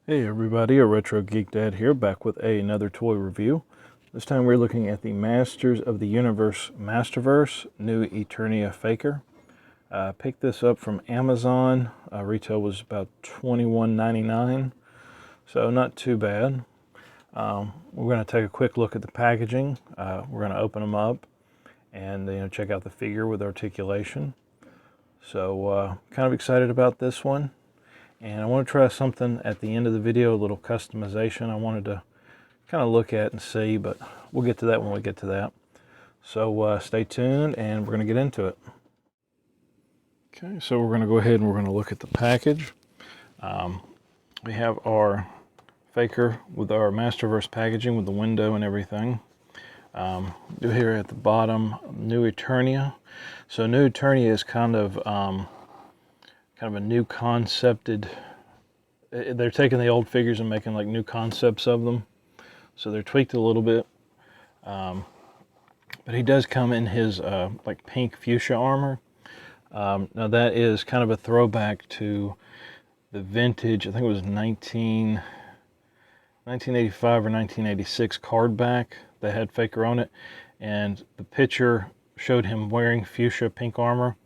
Hey everybody, a Retro Geek Dad here, back with another toy review. This time we're looking at the Masters of the Universe Masterverse new Eternia Faker. Picked this up from Amazon. Retail was about $21.99, so not too bad. We're going to take a quick look at the packaging. We're going to open them up and check out the figure with articulation. So kind of excited about this one. And I want to try something at the end of the video, a little customization I wanted to kind of look at and see, but we'll get to that when we get to that. So stay tuned and we're going to get into it. Okay, so we're going to go ahead and we're going to look at the package. We have our Faker with our Masterverse packaging with the window and everything. Do here at the bottom, new Eternia. So new Eternia is kind of a new concepted. They're taking the old figures and making like new concepts of them, so they're tweaked a little bit. But he does come in his like pink fuchsia armor. Now that is kind of a throwback to the vintage, I think it was 1985 or 1986 card back that had Faker on it, and the picture showed him wearing fuchsia pink armor.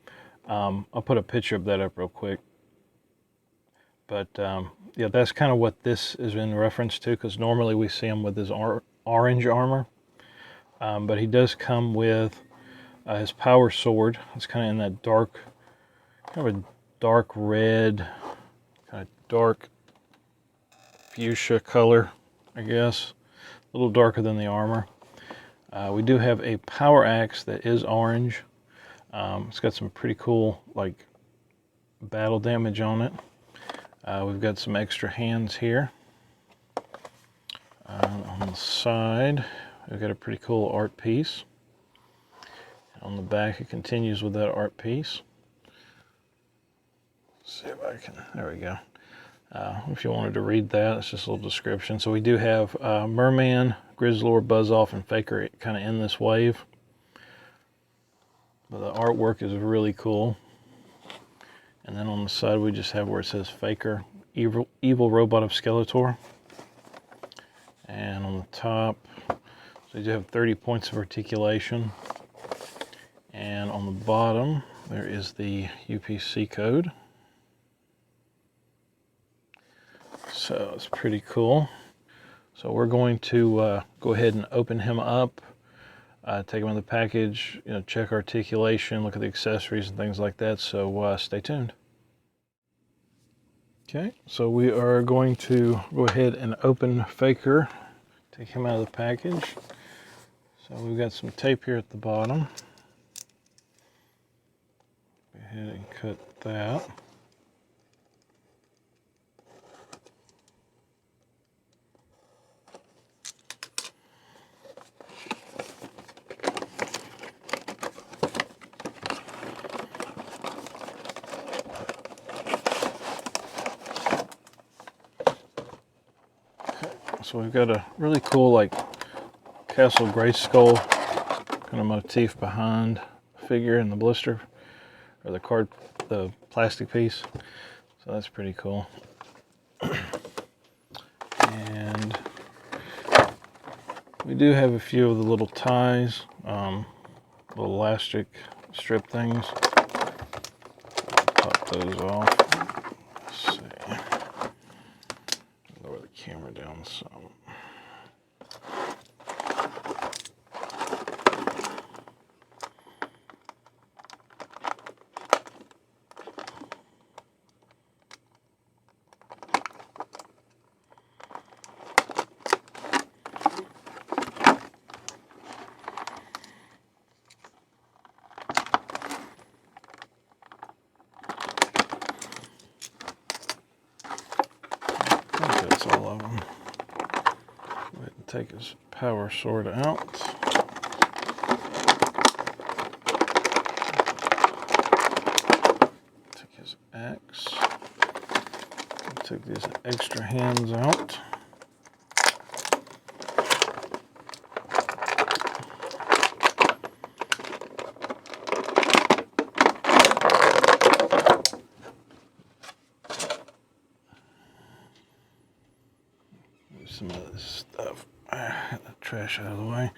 I'll put a picture of that up real quick. But yeah, that's kind of what this is in reference to, because normally we see him with his orange armor. But he does come with his power sword. It's kind of in that dark, kind of a dark red, kind of dark fuchsia color, I guess. A little darker than the armor. We do have a power axe that is orange. It's got some pretty cool like battle damage on it. We've got some extra hands here. On the side, we've got a pretty cool art piece. On the back, it continues with that art piece. Let's see if I can, there we go. If you wanted to read that, it's just a little description. So we do have Merman, Grizzlord, Buzz-Off, and Faker kind of in this wave. But the artwork is really cool. And then on the side we just have where it says Faker, evil robot of Skeletor. And on the top, so you do have 30 points of articulation. And on the bottom, there is the UPC code. So it's pretty cool. So we're going to go ahead and open him up. Take them in the package, check articulation, look at the accessories and things like that, so stay tuned. Okay, so we are going to go ahead and open Faker, take him out of the package. So we've got some tape here at the bottom. Go ahead and cut that. So we've got a really cool like Castle Grayskull kind of motif behind the figure in the blister, or the plastic piece. So that's pretty cool. And we do have a few of the little ties, little elastic strip things. Pop those off. Let's see. Lower the camera down some. That's all of them. Go ahead and take his power sword out. Take his axe. Take these extra hands out. trash out of the way.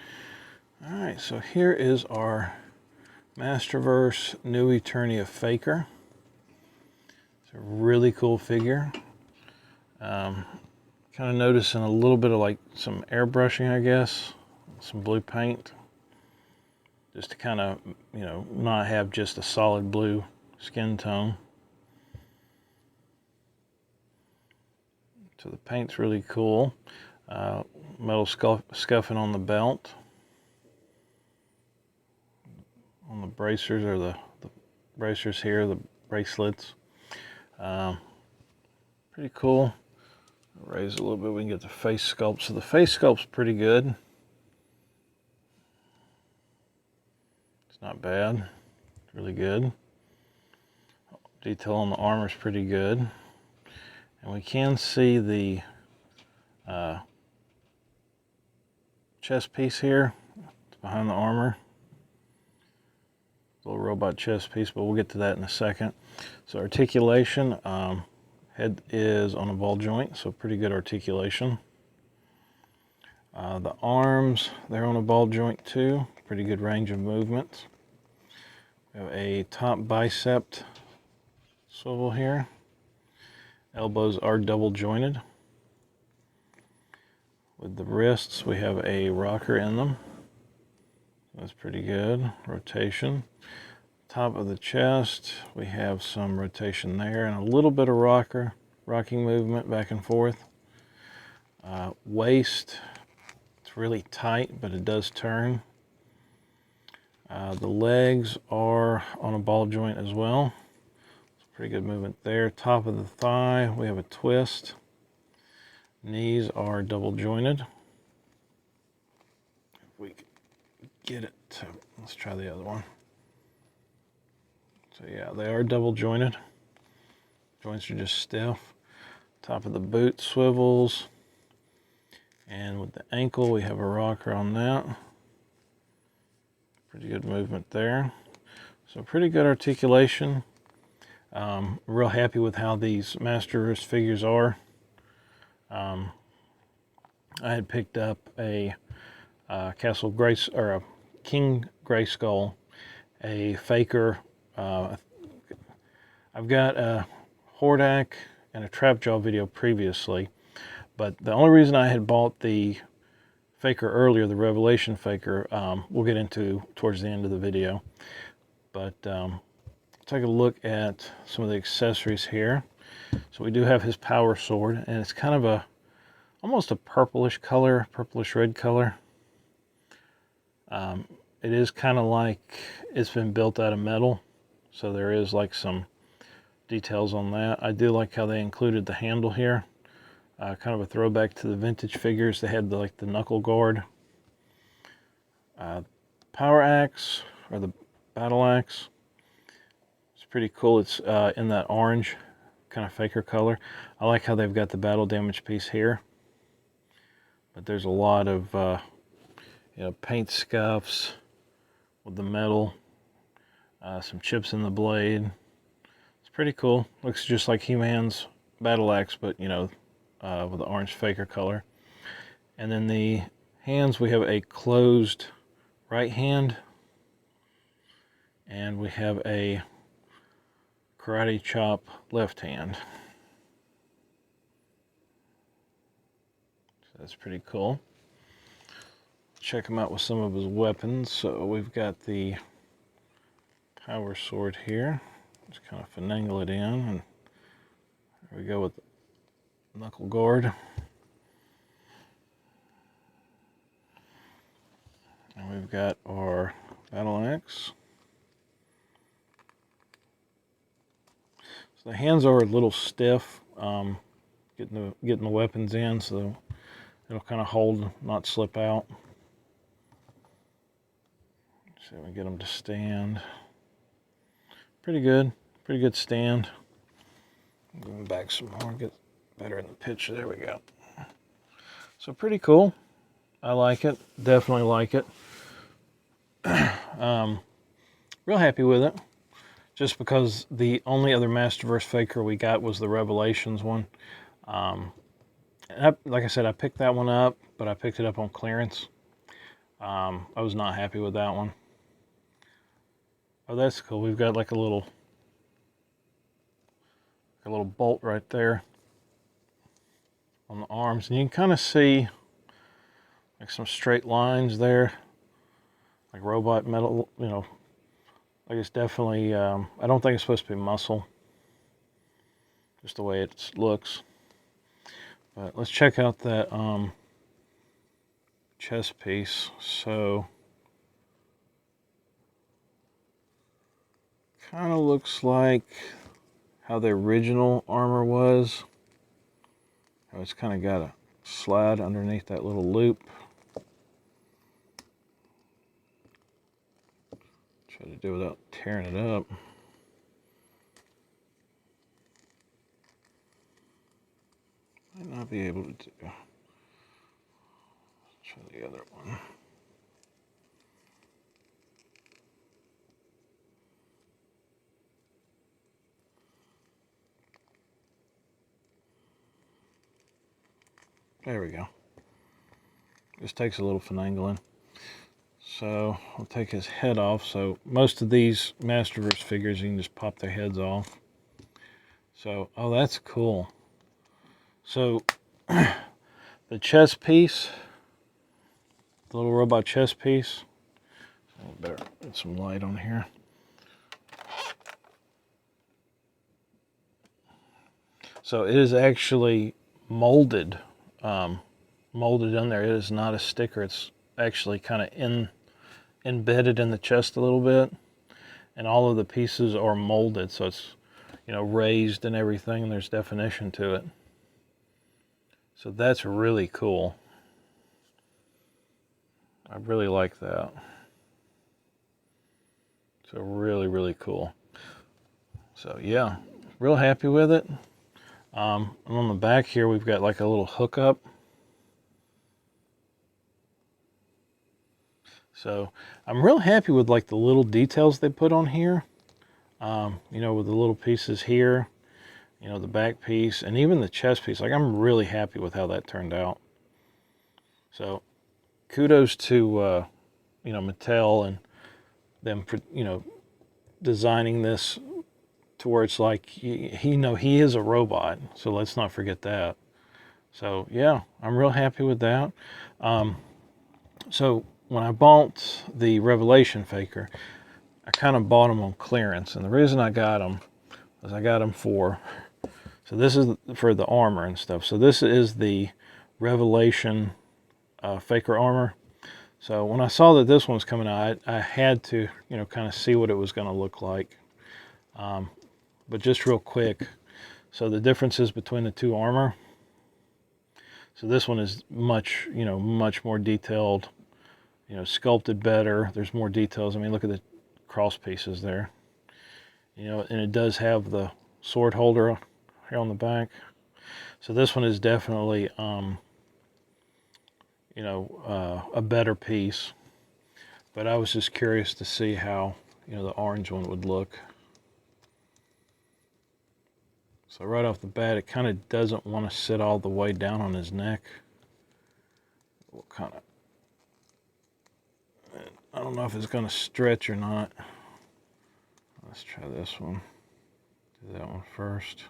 All right, so here is our Masterverse New Eternia Faker. It's a really cool figure. Kind of noticing a little bit of like some airbrushing, I guess, some blue paint, just to kind of, you know, not have just a solid blue skin tone. So the paint's really cool. Metal scuffing on the belt. On the bracers, or the bracers here, the bracelets. Pretty cool. Raise a little bit, we can get the face sculpt. So the face sculpt's pretty good. It's not bad. It's really good. Detail on the armor's pretty good. And we can see the chest piece here. It's behind the armor. Little robot chest piece, but we'll get to that in a second. So articulation, head is on a ball joint, so pretty good articulation. The arms, they're on a ball joint too, pretty good range of movement. We have a top bicep swivel here. Elbows are double jointed. With the wrists, we have a rocker in them. That's pretty good. Rotation. Top of the chest, we have some rotation there and a little bit of rocking movement back and forth. Waist, it's really tight, but it does turn. The legs are on a ball joint as well. It's pretty good movement there. Top of the thigh, we have a twist. Knees are double jointed. If we can get it to, let's try the other one. So yeah, they are double jointed. Joints are just stiff. Top of the boot swivels. And with the ankle, we have a rocker on that. Pretty good movement there. So pretty good articulation. Real happy with how these Masterverse figures are. I had picked up a Castle Grace, or a King Grayskull, a Faker. I've got a Hordak and a Trapjaw video previously, but the only reason I had bought the Faker earlier, the Revelation Faker, we'll get into towards the end of the video. But take a look at some of the accessories here. So we do have his power sword, and it's kind of almost a purplish color, purplish red color. It is kind of like it's been built out of metal, so there is like some details on that. I do like how they included the handle here. Kind of a throwback to the vintage figures. They had like the knuckle guard. Power axe, or the battle axe. It's pretty cool. It's in that orange kind of Faker color. I like how they've got the battle damage piece here. But there's a lot of you know, paint scuffs with the metal. Some chips in the blade. It's pretty cool. Looks just like He-Man's battle axe, but you know, with the orange Faker color. And then the hands, we have a closed right hand, and we have a karate chop left hand. So that's pretty cool. Check him out with some of his weapons. So we've got the power sword here. Just kind of finagle it in, and there we go with the knuckle guard. And we've got our battle axe. So the hands are a little stiff, getting the weapons in, so it'll kind of hold, not slip out. See if we get them to stand. Pretty good stand. Going back some more, get better in the picture. There we go. So pretty cool. I like it. Definitely like it. Real happy with it. Just because the only other Masterverse Faker we got was the Revelations one. Like I said, I picked that one up, but I picked it up on clearance. I was not happy with that one. Oh, that's cool. We've got like a little bolt right there on the arms, and you can kind of see like some straight lines there, like robot metal, you know, like it's definitely, I don't think it's supposed to be muscle, just the way it looks. But let's check out that chest piece. So, kind of looks like how the original armor was. How it's kind of got a slide underneath that little loop. Try to do it without tearing it up. Might not be able to do. Let's try the other one. There we go. This takes a little finagling. So I'll take his head off. So most of these Masterverse figures, you can just pop their heads off. So, oh, that's cool. So the chest piece, the little robot chest piece, I better put some light on here. So it is actually molded, molded in there. It is not a sticker. It's actually kind of embedded in the chest a little bit, and all of the pieces are molded, so it's, you know, raised and everything, and there's definition to it. So that's really cool. I really like that. So really, really cool. So yeah, real happy with it. And on the back here, we've got like a little hookup. So I'm real happy with like the little details they put on here. You know, with the little pieces here, you know, the back piece, and even the chest piece. Like, I'm really happy with how that turned out. So kudos to, you know, Mattel and them, you know, designing this to where it's like, he know he is a robot, so let's not forget that. So yeah, I'm real happy with that. So when I bought the Revelation Faker, I kind of bought them on clearance, and the reason I got them is I got them for, so this is for the armor and stuff. So this is the Revelation Faker armor. So when I saw that this one was coming out, I had to, you know, kind of see what it was going to look like. But just real quick, so the differences between the two armor. So this one is much, you know, much more detailed, you know, sculpted better. There's more details. I mean, look at the cross pieces there. You know, and it does have the sword holder here on the back. So this one is definitely, you know, a better piece. But I was just curious to see how, you know, the orange one would look. So right off the bat, it kind of doesn't want to sit all the way down on his neck. We'll kind of, I don't know if it's going to stretch or not. Let's try this one. Do that one first.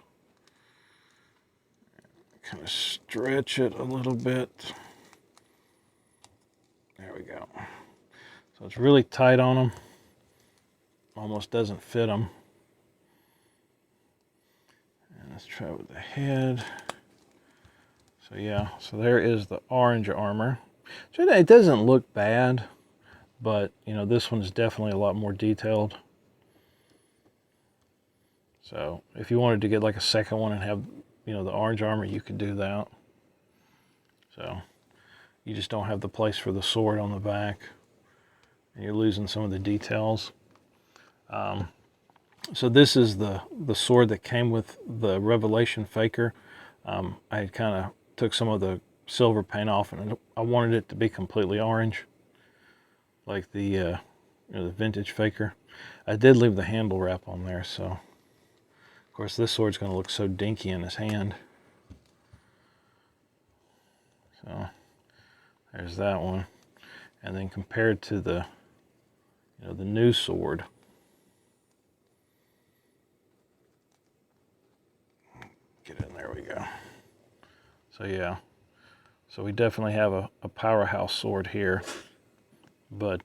Kind of stretch it a little bit. There we go. So it's really tight on him. Almost doesn't fit him. And let's try with the head. So yeah, so there is the orange armor. So it doesn't look bad, but you know, this one's definitely a lot more detailed. So if you wanted to get like a second one and have, you know, the orange armor, you could do that. So you just don't have the place for the sword on the back, and you're losing some of the details. So this is the sword that came with the Revelation Faker. I kind of took some of the silver paint off, and I wanted it to be completely orange, like the you know, the vintage Faker. I did leave the handle wrap on there, so of course this sword's going to look so dinky in his hand. So there's that one. and then compared to the, the new sword. Get in, there we go. So yeah, so we definitely have a powerhouse sword here. But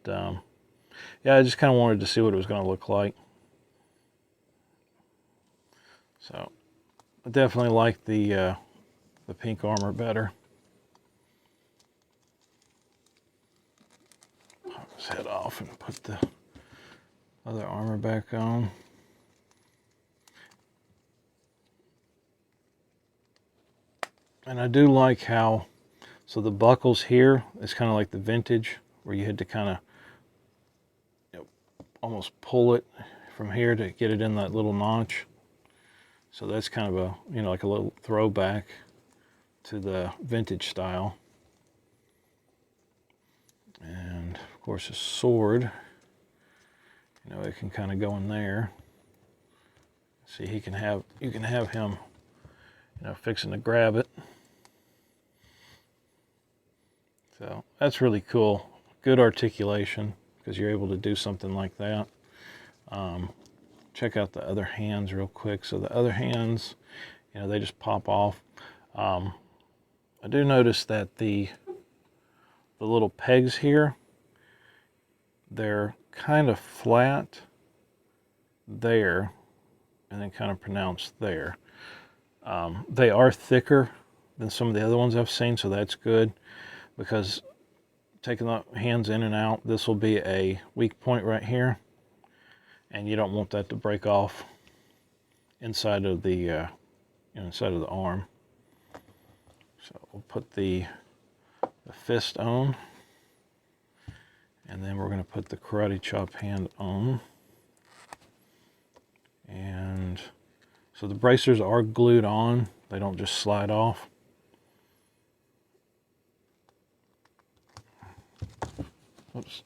yeah, I just kind of wanted to see what it was going to look like. So I definitely like the pink armor better. Pop his head off and put the other armor back on. And I do like how, so the buckles here is kind of like the vintage, where you had to kind of almost pull it from here to get it in that little notch. So that's kind of a, like a little throwback to the vintage style. And of course a sword, it can kind of go in there. See, you can have him, fixing to grab it. So that's really cool. Good articulation, because you're able to do something like that. Check out the other hands real quick. So the other hands, they just pop off. I do notice that the little pegs here, they're kind of flat there and then kind of pronounced there. They are thicker than some of the other ones I've seen, so that's good, because taking the hands in and out, this will be a weak point right here, and you don't want that to break off inside of the arm. So we'll put the fist on, and then we're going to put the karate chop hand on. And so the bracers are glued on, they don't just slide off. Oops.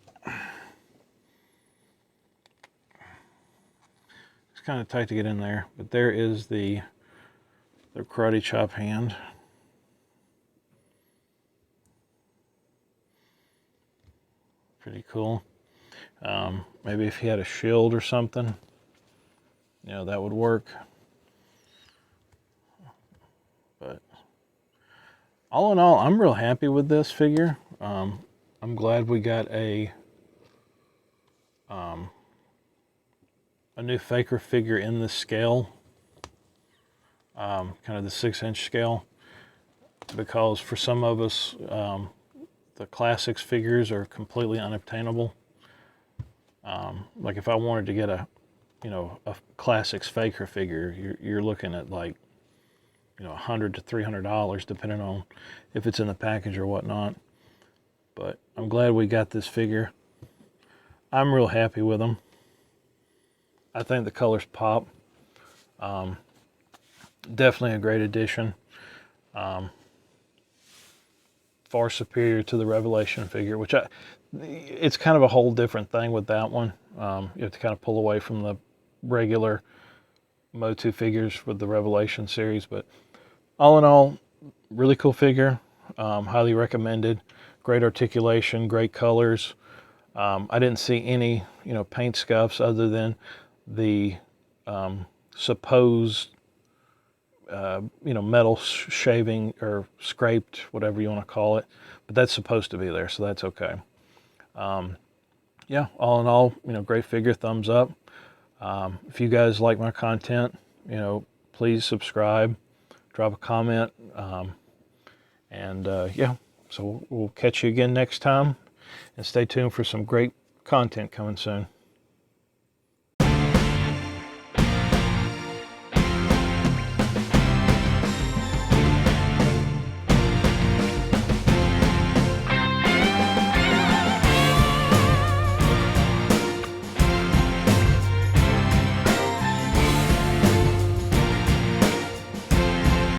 It's kind of tight to get in there, but there is the karate chop hand. Pretty cool. Maybe if he had a shield or something, that would work. But all in all, I'm real happy with this figure. I'm glad we got a new Faker figure in this scale, kind of the 6-inch scale, because for some of us, the classics figures are completely unobtainable. Like if I wanted to get a classics Faker figure, you're looking at like, $100 to $300, depending on if it's in the package or whatnot. But I'm glad we got this figure. I'm real happy with them. I think the colors pop. Definitely a great addition. Far superior to the Revelation figure, which it's kind of a whole different thing with that one. You have to kind of pull away from the regular MOTU figures with the Revelation series, but all in all, really cool figure. Highly recommended. Great articulation, great colors. I didn't see any, paint scuffs other than the supposed, metal shaving or scraped, whatever you want to call it. But that's supposed to be there, so that's okay. Yeah, all in all, great figure, thumbs up. If you guys like my content, please subscribe, drop a comment, and yeah, so we'll catch you again next time, and stay tuned for some great content coming soon.